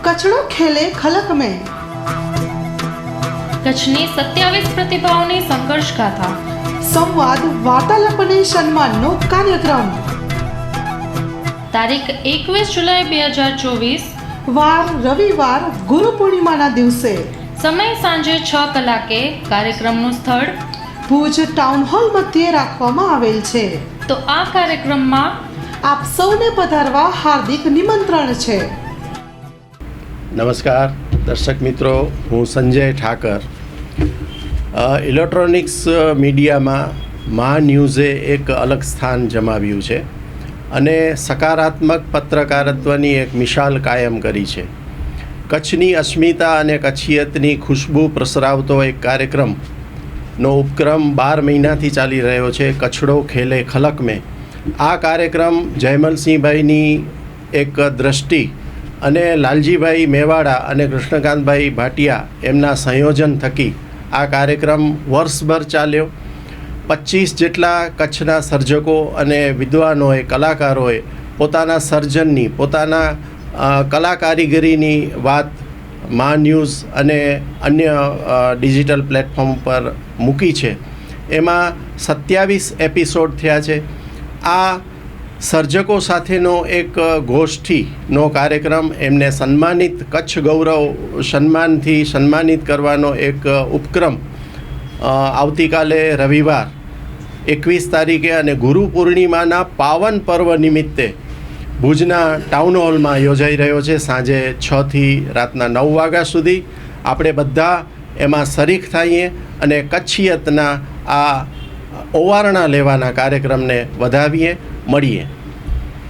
कचड़ो खेले खलक में। કચ્છની 27 પ્રતિભાઓની સંઘર્ષ ગાથા. संवाद वार्तालाप અને સન્માનનો કાર્યક્રમ. તારીખ 21 જુલાઈ 2024. વાર રવિવાર, ગુરુ પૂર્ણિમાના દિવસે. સમય સાંજે 6 કલાકે. કાર્યક્રમનું સ્થળ ભુજ ટાઉન હોલ મધ્યે રાખવામાં આવેલ છે. તો આ કાર્યક્રમમાં આપ સૌને પધારવા હાર્દિક નિમંત્રણ છે. નમસ્કાર દર્શક મિત્રો, હું સંજય ઠાકર. ઇલેક્ટ્રોનિક્સ મીડિયામાં મા ન્યૂઝે એક અલગ સ્થાન જમાવ્યું છે અને સકારાત્મક પત્રકારત્વની એક મિસાલ કાયમ કરી છે. કચ્છની અસ્મિતા અને કચ્છિયતની ખુશ્બુ પ્રસરાવતો એક કાર્યક્રમનો ઉપક્રમ 12 મહિનાથી ચાલી રહ્યો છે, કચ્છડો ખેલે ખલક મેં. આ કાર્યક્રમ જયમલસિંહભાઈની એક દ્રષ્ટિ અને લાલજીભાઈ મેવાડા અને કૃષ્ણકાંતભાઈ ભાટિયા એમના સંયોજન થકી આ કાર્યક્રમ વર્ષભર ચાલ્યો. 25 જેટલા કચ્છના સર્જકો અને વિદ્વાનોએ, કલાકારોએ પોતાના સર્જનની, પોતાના કલા કારીગરીની વાત મા ન્યૂઝ અને અન્ય ડિજિટલ પ્લેટફોર્મ પર મૂકી છે. એમાં 27 એપિસોડ થયા છે. આ સર્જકો સાથેનો એક ગોષ્ઠીનો કાર્યક્રમ, એમને સન્માનિત, કચ્છ ગૌરવ સન્માનથી સન્માનિત કરવાનો એક ઉપક્રમ આવતીકાલે રવિવાર 21 તારીખે અને ગુરુ પૂર્ણિમાના પાવન પર્વ નિમિત્તે ભુજના ટાઉન હોલમાં યોજાઈ રહ્યો છે. સાંજે 6 થી રાતના 9 વાગ્યા સુધી આપણે બધા એમાં શરીક થઈએ અને કચ્છિયતના આ ઓવારણા લેવાના કાર્યક્રમને વધાવીએ. મળીએ.